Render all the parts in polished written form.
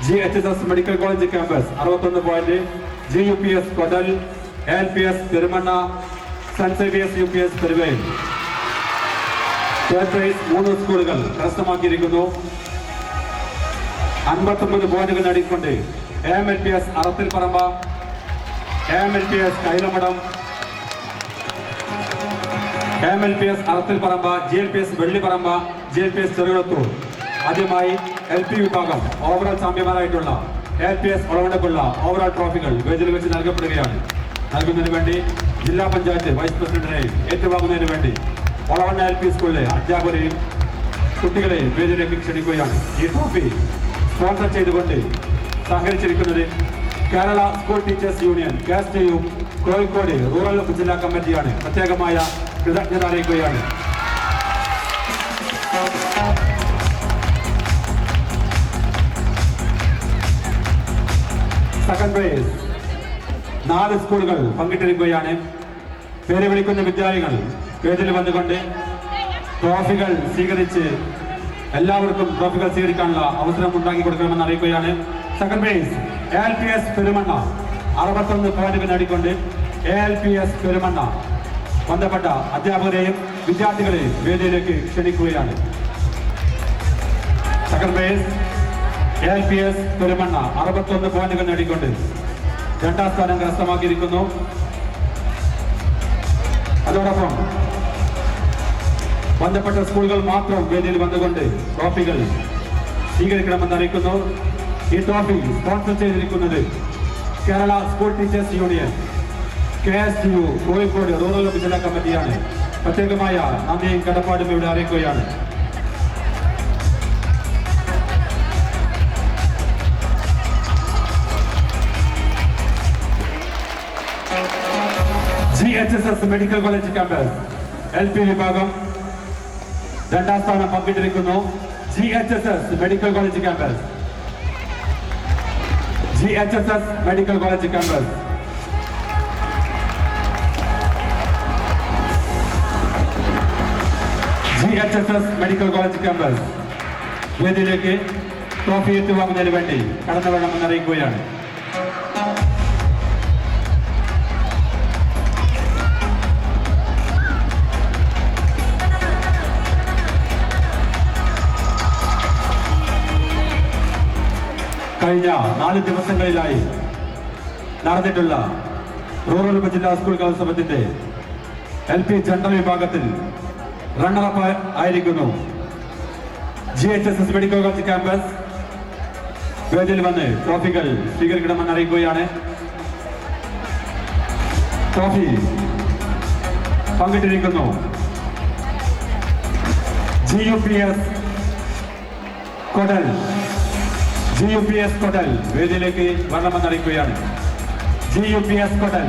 GHSS medical college campus 61 point, GUPS Kodal, ALPS Perumanna, saint Xavier's UPS Peruvayil. Third prize 3 സ്കൂളുകൾ കരസ്ഥമാക്കിയിരിക്കുന്നു. 59 പോയിന്റുകൾ നേടിക്കൊണ്ട് AMLPS അറത്തിൽപ്പറമ്പ, AMLPS കൈലമടം, AMLPS അറത്തിൽപ്പറമ്പ, GLPS വെള്ളിപ്പറമ്പ, GLPS Cherukulathur. ആദ്യമായി LP വിഭാഗം overall ചാമ്പ്യന്മാരായിട്ടുള്ള ALPS ഒളവണ്ണക്കുള്ള overall ട്രോഫികൾ വേദിയിൽ വെച്ച് നൽകപ്പെടുകയാണ്. നൽകുന്നതിന് വേണ്ടി ജില്ലാ പഞ്ചായത്ത് വൈസ് പ്രസിഡന്റിനെയും ഏറ്റുവാങ്ങുന്നതിന് വേണ്ടി ഒളവണ്ണ LP സ്കൂളിലെ അധ്യാപകരെയും കുട്ടികളെയും വേദിയിലേക്ക് ക്ഷണിക്കുകയാണ്. ഈ ട്രോഫി സ്പോൺസർ ചെയ്തുകൊണ്ട് സഹകരിച്ചിരിക്കുന്നത് Kerala school teachers union KSTU Kozhikode rural ജില്ലാ കമ്മിറ്റിയാണ്. പ്രത്യേകമായ കൃതജ്ഞത അറിയിക്കുകയാണ്. സെക്കൻഡ് പ്രൈസ് 4 സ്കൂളുകൾ പങ്കിട്ടിരിക്കുകയാണ്. പേര് വിളിക്കുന്ന വിദ്യാർത്ഥികൾ വേദിയിൽ വന്നുകൊണ്ട് ട്രോഫികൾ സ്വീകരിച്ച് എല്ലാവർക്കും ട്രോഫികൾ സ്വീകരിക്കാനുള്ള അവസരം ഉണ്ടാക്കി കൊടുക്കണമെന്ന് അറിയിക്കുകയാണ്. സെക്കൻഡ് പ്രൈസ് ALPS പെരുമണ്ണ 61 പോയിന്റുകൾ നേടിക്കൊണ്ട് ALPS പെരുമണ്ണ ബന്ധപ്പെട്ട അധ്യാപകരെയും വിദ്യാർത്ഥികളെയും വേദിയിലേക്ക് ക്ഷണിക്കുകയാണ്. സെക്കൻഡ് പ്രൈസ് ALPS പെരുമണ്ണ 61 പോയിന്റുകൾ നേടിക്കൊണ്ട് 2ാം സ്ഥാനം കരസ്ഥമാക്കിയിരിക്കുന്നു. അതോടൊപ്പം ബന്ധപ്പെട്ട സ്കൂളുകൾ മാത്രം വേദിയിൽ വന്നുകൊണ്ട് ട്രോഫികൾ സ്വീകരിക്കണമെന്ന് അറിയിക്കുന്നു. ഈ ട്രോഫി സ്പോൺസർ ചെയ്തിരിക്കുന്നത് Kerala school teachers union KSTU Kozhikode rural ജില്ലാ കമ്മിറ്റിയാണ്. പ്രത്യേകമായ നന്ദിയും കടപ്പാടും ഇവിടെ അറിയിക്കുകയാണ്. GHSS medical college campus LP വിഭാഗം 2ാം സ്ഥാനം പങ്കിട്ടിരിക്കുന്നു. GHSS medical college campus, GHSS medical college campus. GHSS medical college campus വേദിയിലേക്ക് ട്രോഫി ഏറ്റുവാങ്ങുന്നതിന് വേണ്ടി കടന്നു വേണമെന്ന് അറിയിക്കുകയാണ്. കഴിഞ്ഞ 4 ദിവസങ്ങളിലായി നടന്നിട്ടുള്ള റൂറൽ ഉപജില്ലാ സ്കൂൾ കലോത്സവത്തിന്റെ LP ജനറൽ വിഭാഗത്തിൽ റണ്ണറപ്പ് ആയിരിക്കുന്നു GHSS മെഡിക്കൽ കോളേജ് ക്യാമ്പസ്. വേദിയിൽ വന്ന് ട്രോഫികൾ സ്വീകരിക്കണമെന്ന് അറിയിക്കുകയാണ്. ട്രോഫി പങ്കിട്ടിരിക്കുന്നു GUPS കൊടൽ, GUPS കൊടൽ വേദിയിലേക്ക് വരണമെന്ന് അറിയിക്കുകയാണ്. GUPS കൊടൽ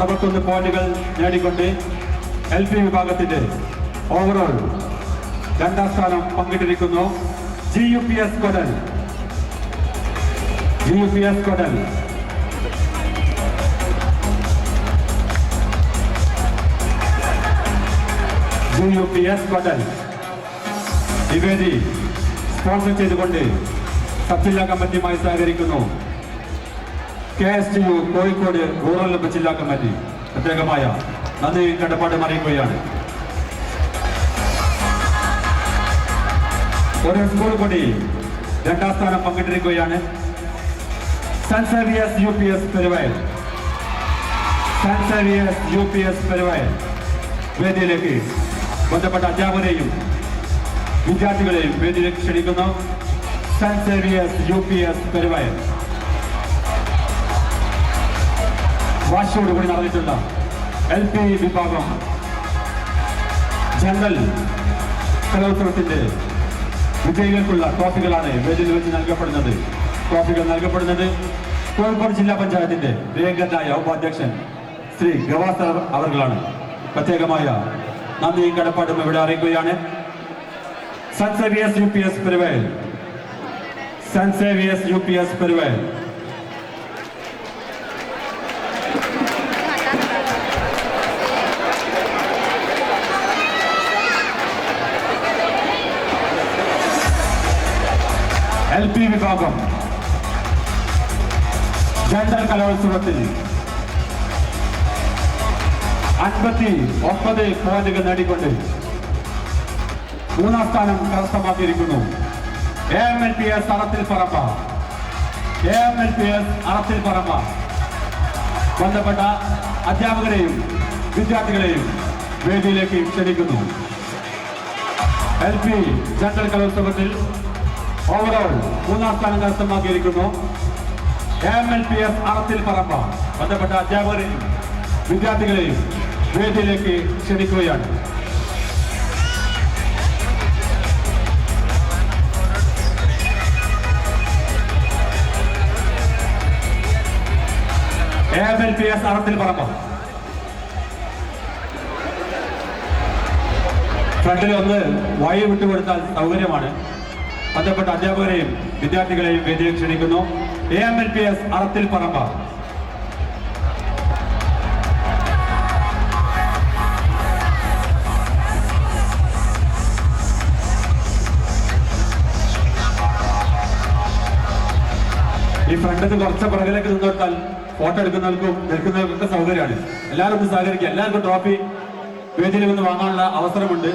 61 പോയിന്റുകൾ നേടിക്കൊണ്ട് LP വിഭാഗത്തിന്റെ ഓവറോൾ 2ാം സ്ഥാനം പങ്കിട്ടിരിക്കുന്നു. GUPS കൊടൽ, GUPS കൊടൽ. GUPS കൊടൽ ഈ വേദി സ്പോൺസർ ചെയ്തുകൊണ്ട് സബ് ജില്ലാ കമ്മിറ്റിയുമായി സഹകരിക്കുന്നു KSTU കോഴിക്കോട് റൂറൽ ജില്ലാ കമ്മിറ്റി. പ്രത്യേകമായ നന്ദിയും കടപ്പാടും അറിയിക്കുകയാണ്. ഒരു സ്കൂൾ കൂടി 2ാം സ്ഥാനം പങ്കിട്ടിരിക്കുകയാണ്. Saint Xavier's UPS Peruvayal, saint Xavier's UPS Peruvayal വേദിയിലേക്ക് ബന്ധപ്പെട്ട അധ്യാപകരെയും വിദ്യാർത്ഥികളെയും വേദിയിലേക്ക് ക്ഷണിക്കുന്നു. സെന്റ് സേവിയേഴ്സ് UPS പെരുവയൽ വാശിയോടുകൂടി നടന്നിട്ടുള്ള LP വിഭാഗം ജനറൽ കലോത്സവത്തിന്റെ വിജയികൾക്കുള്ള ട്രോഫികളാണ് വേദിയിൽ വെച്ച് നൽകപ്പെടുന്നത്. ട്രോഫികൾ നൽകപ്പെടുന്നത് കോഴിക്കോട് ജില്ലാ പഞ്ചായത്തിന്റെ പ്രിയങ്കരനായ ഉപാധ്യക്ഷൻ ശ്രീ ഗവാസർ അവർകളാണ്. പ്രത്യേകമായ നന്ദിയും കടപ്പാടും ഇവിടെ അറിയിക്കുകയാണ്. Saint Xavier's UPS Peruvayal, saint Xavier's UPS Peruvayal. LP വിഭാഗം ജനറൽ കലോത്സവത്തിൽ 59 പോയിന്റുകൾ നേടിക്കൊണ്ട് മൂന്നാം സ്ഥാനം കരസ്ഥമാക്കിയിരിക്കുന്നു. AMLPS അറത്തിൽ പറമ്പ ബന്ധപ്പെട്ട അധ്യാപകരെയും വിദ്യാർത്ഥികളെയും വേദിയിലേക്ക് ക്ഷണിക്കുന്നു. LP ജനറൽ കലോത്സവത്തിൽ ഓവറോൾ മൂന്നാം സ്ഥാനം കരസ്ഥമാക്കിയിരിക്കുന്നു. AMLPS അറത്തിൽ പറമ്പ ബന്ധപ്പെട്ട അധ്യാപകരെയും വിദ്യാർത്ഥികളെയും വേദിയിലേക്ക് ക്ഷണിക്കുകയാണ്. AMLPS അറത്തിൽ പറമ്പ ഫ്രണ്ടിൽ ഒന്ന് വഴി വിട്ടുകൊടുത്താൽ സൗകര്യമാണ്. ബന്ധപ്പെട്ട അധ്യാപകരെയും വിദ്യാർത്ഥികളെയും വേദിയിൽ ക്ഷണിക്കുന്നു. AMLPS അറത്തിൽ പറമ്പ. ഈ ഫ്രണ്ടിൽ കുറച്ച് പുറകിലേക്ക് നിന്നോട്ടാൽ ഫോട്ടോ എടുക്കുന്നവർക്കും നിൽക്കുന്നവർക്കൊക്കെ സൗകര്യമാണ്. എല്ലാവരും ഒന്ന് സഹകരിക്കുക. എല്ലാവർക്കും ട്രോഫി വേദിയിൽ നിന്ന് വാങ്ങാനുള്ള അവസരമുണ്ട്.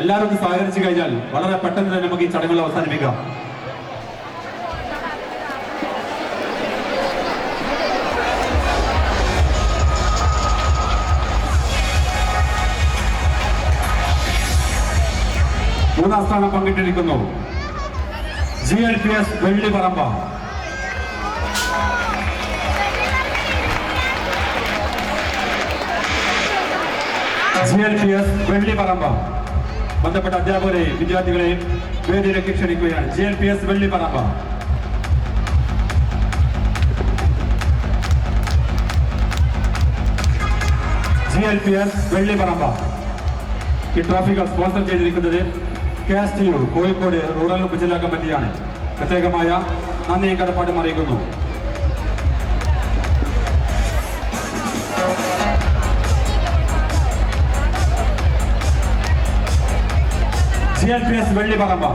എല്ലാവരും ഒന്ന് സഹകരിച്ചു കഴിഞ്ഞാൽ വളരെ പെട്ടെന്ന് തന്നെ നമുക്ക് ഈ ചടങ്ങുകൾ അവസാനിപ്പിക്കാം. മൂന്നാം സ്ഥാനം പങ്കിട്ടിരിക്കുന്നു GLPS വെള്ളിപ്പറമ്പ. GLPS വെള്ളിപ്പറമ്പ ബന്ധപ്പെട്ട അധ്യാപകരെയും വിദ്യാർത്ഥികളെയും വേദിയിലേക്ക് ക്ഷണിക്കുകയാണ്. GLPS വെള്ളിപ്പറമ്പ. GLPS വെള്ളിപ്പറമ്പ. ഈ ട്രോഫികൾ സ്പോൺസർ ചെയ്തിരിക്കുന്നത് KSTU കോഴിക്കോട് റൂറൽ ഉപജില്ലാ കമ്മിറ്റിയാണ്. പ്രത്യേകമായ നന്ദിയും കടപ്പാടും അറിയിക്കുന്നു. GLPS വെള്ളിപ്പറമ്പ.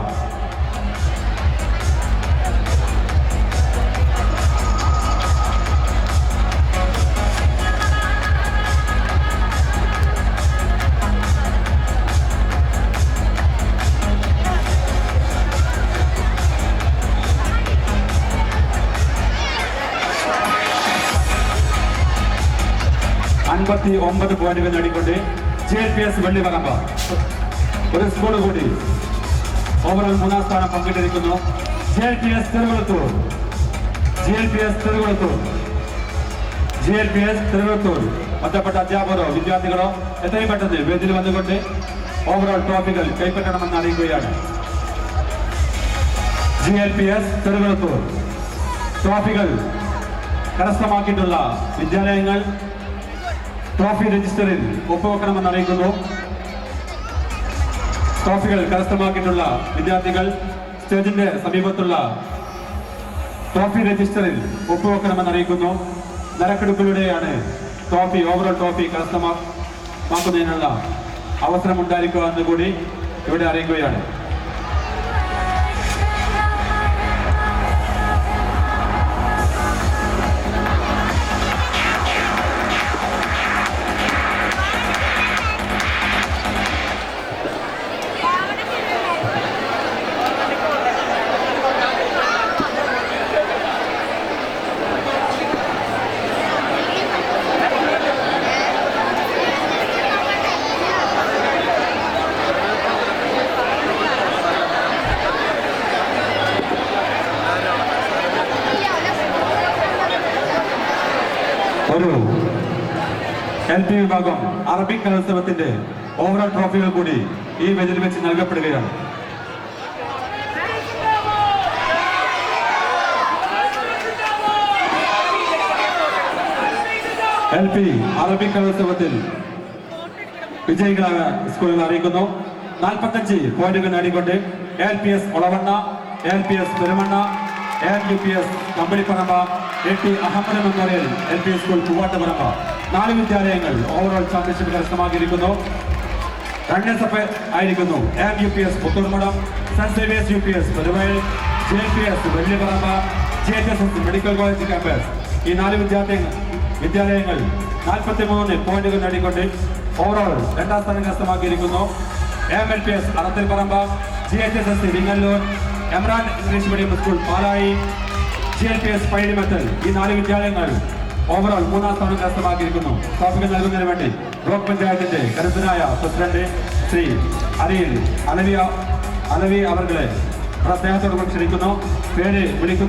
പോയിന്റുകൾ നേടിക്കൊണ്ട് GLPS വെള്ളിപ്പറമ്പ. ഒരു സ്കൂൾ കൂടി ഓവറോൾ മൂന്നാം സ്ഥാനം പങ്കിട്ടിരിക്കുന്നു. GLPS തിരുവള്ളൂർ. ബന്ധപ്പെട്ട അധ്യാപകരോ വിദ്യാർത്ഥികളോ എത്രയും പെട്ടെന്ന് വേദിയിൽ വന്നുകൊണ്ട് ഓവറോൾ ട്രോഫികൾ കൈപ്പറ്റണമെന്ന് അറിയിക്കുകയാണ്. GLPS തിരുവള്ളൂർ ട്രോഫികൾ കരസ്ഥമാക്കിയിട്ടുള്ള വിദ്യാലയങ്ങൾ ട്രോഫി രജിസ്റ്ററിൽ ഒപ്പുവെക്കണമെന്ന് അറിയിക്കുന്നു. ട്രോഫികൾ കരസ്ഥമാക്കിയിട്ടുള്ള വിദ്യാർത്ഥികൾ സ്റ്റേജിന്റെ സമീപത്തുള്ള ട്രോഫി രജിസ്റ്ററിൽ ഒപ്പുവെക്കണമെന്ന് അറിയിക്കുന്നു. നറുക്കെടുപ്പിലൂടെയാണ് ഓവറോൾ ട്രോഫി കരസ്ഥമാക്കുന്നതിനുള്ള അവസരം ഉണ്ടായിരിക്കുക എന്ന് കൂടി ഇവിടെ അറിയിക്കുകയാണ്. ഒരു LP വിഭാഗം അറബിക് കലോത്സവത്തിന്റെ ഓവറോൾ ട്രോഫികൾ കൂടി ഈ വേദിയിൽ വെച്ച് നൽകപ്പെടുകയാണ്. LP അറബിക് കലോത്സവത്തിൽ വിജയികളായ സ്കൂളുകൾ അറിയിക്കുന്നു. 45 പോയിന്റുകൾ നേടിക്കൊണ്ട് ALPS Olavanna, ALPS Perumanna, AMUPS Kambilipparamba, AT Ahammed memorial LP school Poovattuparamba 4 വിദ്യാലയങ്ങൾ ഓവറോൾ ചാമ്പ്യൻഷിപ്പ് കരസ്ഥമാക്കിയിരിക്കുന്നു. റണ്ണേഴ്സ് അപ്പ് ആയിരിക്കുന്നു AMUPS Puthurmadam, saint Xavier's UPS Peruvayal, JLPS Vellipparamba, GHSS medical college campus. ഈ 4 വിദ്യാലയങ്ങൾ 43 പോയിന്റുകൾ നേടിക്കൊണ്ട് ഓവറോൾ 2ാം സ്ഥാനം കരസ്ഥമാക്കിയിരിക്കുന്നു. MLPS Arathilparamba, GHSS Vingalloor, Emran English medium school Palayi, GLPS Paidimathal ഈ 4 വിദ്യാലയങ്ങൾ ഓവറോൾ 3ാം സ്ഥാനം കരസ്ഥമാക്കിയിരിക്കുന്നു. ട്രോഫികൾ നൽകുന്നതിന് വേണ്ടി ബ്ലോക്ക് പഞ്ചായത്തിന്റെ കരുത്തനായ പ്രസിഡന്റ് ശ്രീ അലവി അവർകളെ സ്നേഹത്തോട് ക്ഷണിക്കുന്നു. പേര് വിളിക്കുന്നു.